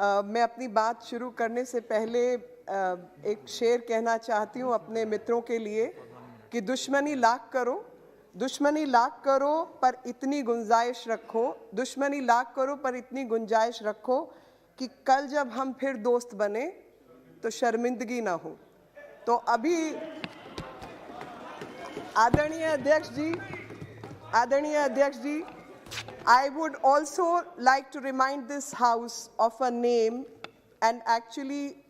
मैं अपनी बात शुरू करने से पहले एक शेर कहना चाहती हूँ अपने मित्रों के लिए कि दुश्मनी लाख करो पर इतनी गुंजाइश रखो, दुश्मनी लाख करो पर इतनी गुंजाइश रखो कि कल जब हम फिर दोस्त बने तो शर्मिंदगी ना हो। तो अभी आदरणीय अध्यक्ष जी, I would also like to remind this House of a name, and actually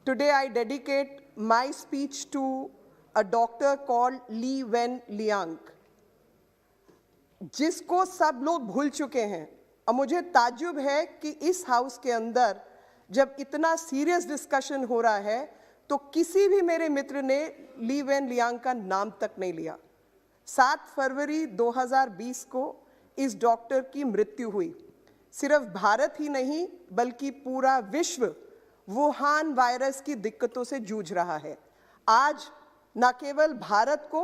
today I dedicate my speech to a doctor called Li Wen Liang, जिसको सब लोग भूल चुके हैं। और मुझे ताज्जुब है कि इस हाउस के अंदर जब इतना सीरियस डिस्कशन हो रहा है तो किसी भी मेरे मित्र ने ली वेन लियांग का नाम तक नहीं लिया। 7 फरवरी 2020 को इस डॉक्टर की मृत्यु हुई। सिर्फ भारत ही नहीं बल्कि पूरा विश्व वुहान वायरस की दिक्कतों से जूझ रहा है। आज न केवल भारत को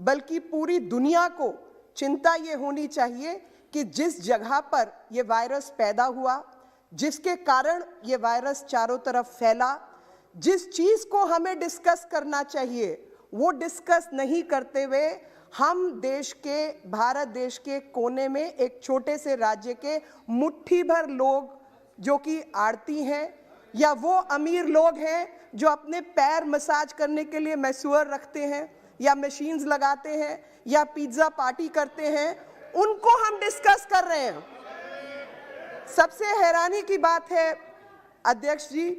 बल्कि पूरी दुनिया को चिंता ये होनी चाहिए कि जिस जगह पर ये वायरस पैदा हुआ, जिसके कारण ये वायरस चारों तरफ फैला, जिस चीज को हमें डिस्कस करना चाहिए वो डिस्कस नहीं करते हुए हम भारत देश के कोने में एक छोटे से राज्य के मुट्ठी भर लोग जो कि आड़ती हैं या वो अमीर लोग हैं जो अपने पैर मसाज करने के लिए मैसूअर रखते हैं या मशीन्स लगाते हैं या पिज्जा पार्टी करते हैं, उनको हम डिस्कस कर रहे हैं। सबसे हैरानी की बात है अध्यक्ष जी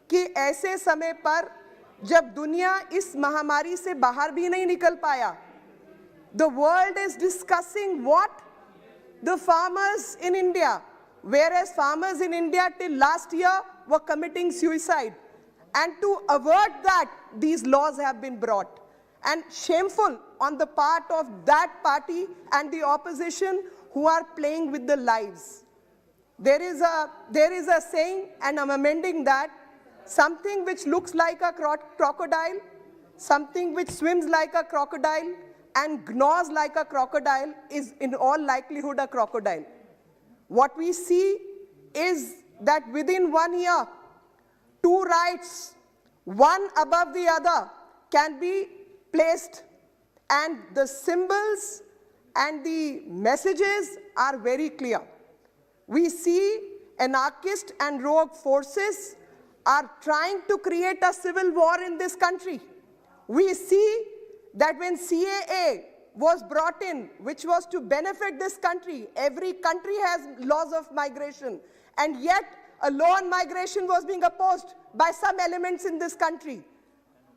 कि ऐसे समय पर जब दुनिया इस महामारी से बाहर भी नहीं निकल पाया, the world is discussing what? The farmers in India, whereas farmers in India till last year were committing suicide, and to avert that these laws have been brought, and shameful on the part of that party and the opposition who are playing with the lives. There is a saying, and I'm amending that: something which looks like a crocodile, something which swims like a crocodile and gnaws like a crocodile is in all likelihood a crocodile. What we see is that within 1 year, 2 rights, one above the other, can be placed, and the symbols and the messages are very clear. We see anarchist and rogue forces are trying to create a civil war in this country. We see that when CAA was brought in, which was to benefit this country, every country has laws of migration, and yet a law on migration was being opposed by some elements in this country.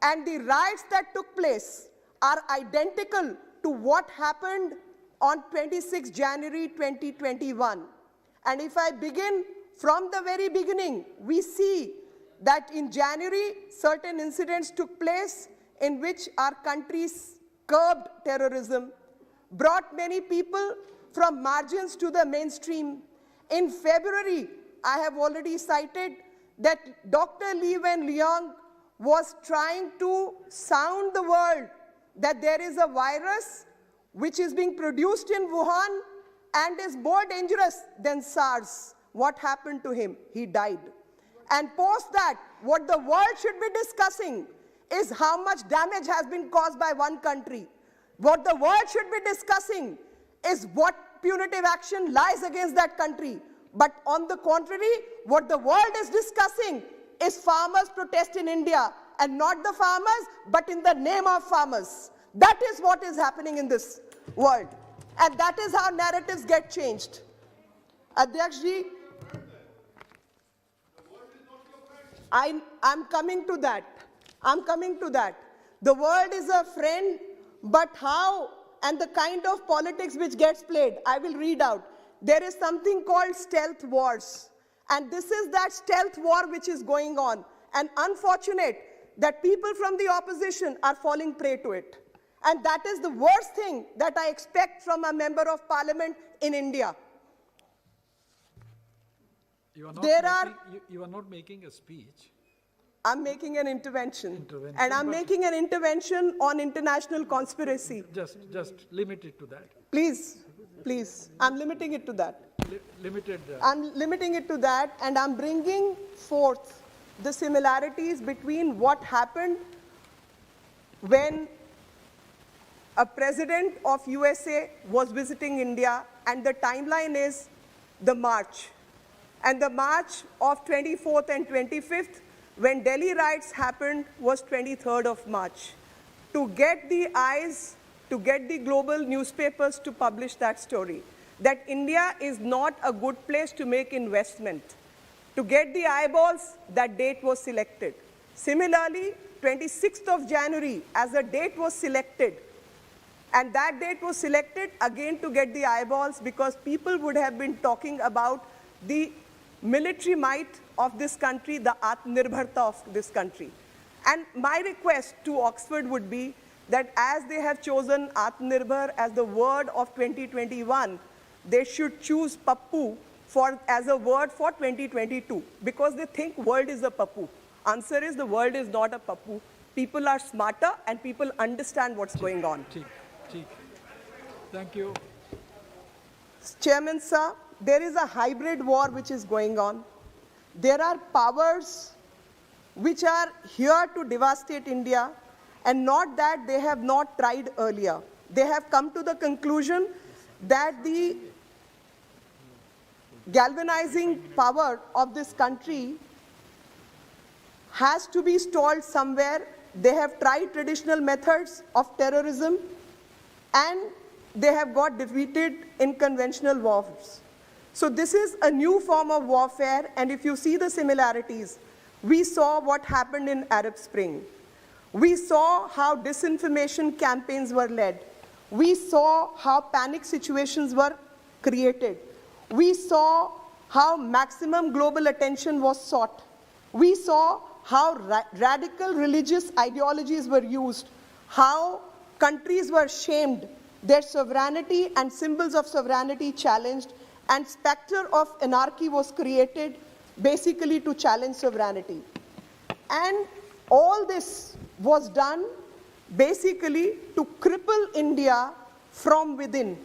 And the riots that took place are identical to what happened on 26 January 2021. And if I begin from the very beginning, we see that in January, certain incidents took place in which our countries curbed terrorism, brought many people from margins to the mainstream. In February, I have already cited that Dr. Li Wen Liang was trying to sound the world that there is a virus which is being produced in Wuhan and is more dangerous than SARS. What happened to him? He died. And post that, what the world should be discussing is how much damage has been caused by one country. What the world should be discussing is what punitive action lies against that country. But on the contrary, what the world is discussing is farmers' protest in India, and not the farmers, but in the name of farmers. That is what is happening in this world. And that is how narratives get changed. Adhyaksh ji, I'm coming to that. The world is a friend, but how and the kind of politics which gets played, I will read out. There is something called stealth wars. And this is that stealth war which is going on. And unfortunate that people from the opposition are falling prey to it. And that is the worst thing that I expect from a member of parliament in India. You are not making a speech. I'm making an intervention. And I'm making an intervention on international conspiracy. Just limit it to that. Please. Please, I'm limiting it to that. Limited. I'm limiting it to that, and I'm bringing forth the similarities between what happened when a president of USA was visiting India, and the timeline is the March. And the March of 24th and 25th, when Delhi riots happened, was 23rd of March. To get the eyes, to get the global newspapers to publish that story, that India is not a good place to make investment. To get the eyeballs, that date was selected. Similarly, 26th of January as a date was selected. And that date was selected again to get the eyeballs, because people would have been talking about the military might of this country, the Atmanirbharta of this country. And my request to Oxford would be that as they have chosen Atmanirbhar as the word of 2021, they should choose Pappu as a word for 2022, because they think world is a Pappu. Answer is the world is not a Pappu. People are smarter and people understand what's going on. Thank you. Chairman sir, there is a hybrid war which is going on. There are powers which are here to devastate India, and not that they have not tried earlier. They have come to the conclusion that the galvanizing power of this country has to be stalled somewhere. They have tried traditional methods of terrorism, and they have got defeated in conventional wars. So this is a new form of warfare, and if you see the similarities, we saw what happened in Arab Spring. We saw how disinformation campaigns were led. We saw how panic situations were created. We saw how maximum global attention was sought. We saw how radical religious ideologies were used, how countries were shamed, their sovereignty and symbols of sovereignty challenged, and specter of anarchy was created basically to challenge sovereignty. And all this was done basically to cripple India from within,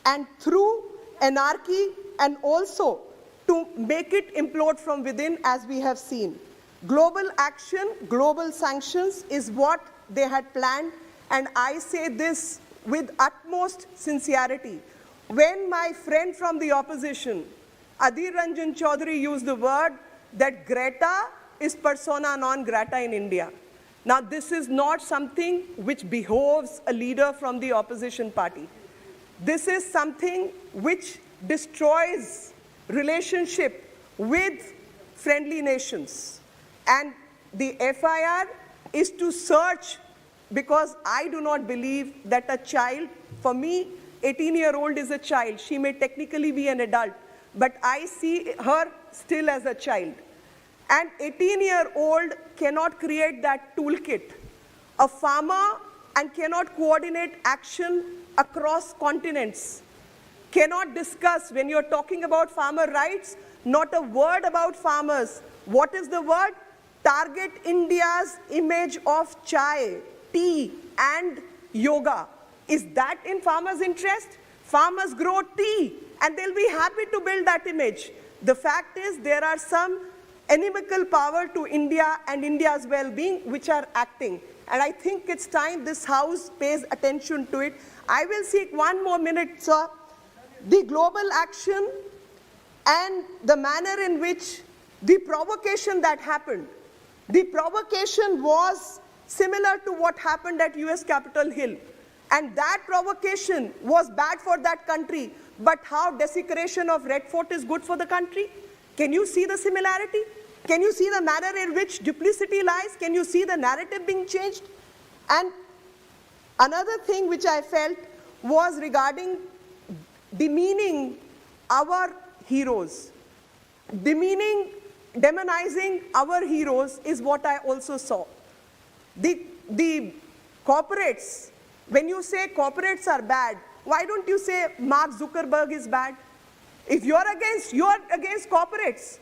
and through anarchy, and also to make it implode from within, as we have seen. Global action, global sanctions is what they had planned, and I say this with utmost sincerity. When my friend from the opposition, Adhir Ranjan Chaudhary, used the word that Greta is persona non grata in India. Now, this is not something which behoves a leader from the opposition party. This is something which destroys relationship with friendly nations. And the FIR is to search, because I do not believe that a child, for me, 18-year-old is a child. She may technically be an adult, but I see her still as a child. An 18-year-old cannot create that toolkit. A farmer and cannot coordinate action across continents, cannot discuss, when you're talking about farmer rights, not a word about farmers. What is the word? Target India's image of chai, tea, and yoga. Is that in farmers' interest? Farmers grow tea, and they'll be happy to build that image. The fact is, there are some inimical power to India and India's well-being which are acting. And I think it's time this House pays attention to it. I will seek one more minute, sir. The global action and the manner in which the provocation that happened, the provocation was similar to what happened at US Capitol Hill. And that provocation was bad for that country. But how desecration of Red Fort is good for the country? Can you see the similarity? Can you see the manner in which duplicity lies? Can you see the narrative being changed? And another thing which I felt was regarding demeaning our heroes. Demonizing our heroes is what I also saw. The corporates, when you say corporates are bad, why don't you say Mark Zuckerberg is bad? If you're against corporates.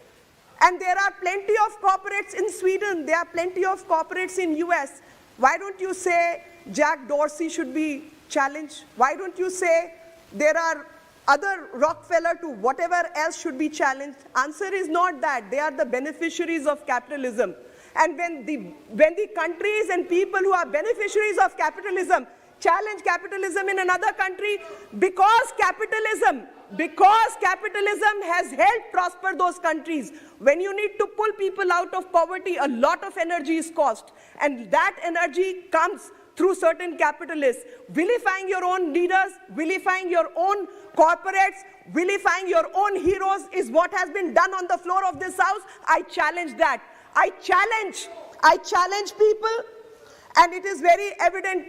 And there are plenty of corporates in Sweden, there are plenty of corporates in US. Why don't you say Jack Dorsey should be challenged? Why don't you say there are other Rockefeller to whatever else should be challenged? Answer is not that. They are the beneficiaries of capitalism. And when the countries and people who are beneficiaries of capitalism challenge capitalism in another country, because capitalism has helped prosper those countries. When you need to pull people out of poverty, a lot of energy is cost. And that energy comes through certain capitalists. Vilifying your own leaders, vilifying your own corporates, vilifying your own heroes is what has been done on the floor of this house. I challenge that. I challenge people, and it is very evident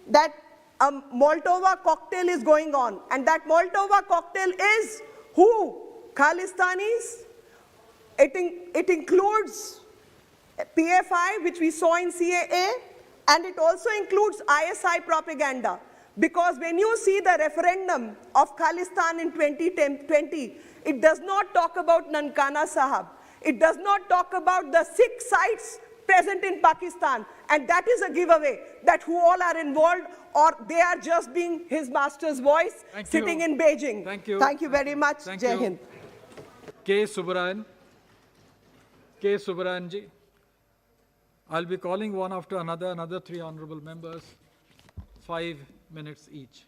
that a Moldova cocktail is going on, and that Moldova cocktail is who? Khalistanis. It includes PFI, which we saw in CAA, and it also includes ISI propaganda. Because when you see the referendum of Khalistan in 2020, it does not talk about Nankana Sahab. It does not talk about the 6 sites present in Pakistan. And that is a giveaway that who all are involved, or they are just being his master's voice sitting in Beijing. Thank you. Thank you very much. Jai Hind. K. Subarayan ji. I'll be calling one after another 3 honorable members, 5 minutes each.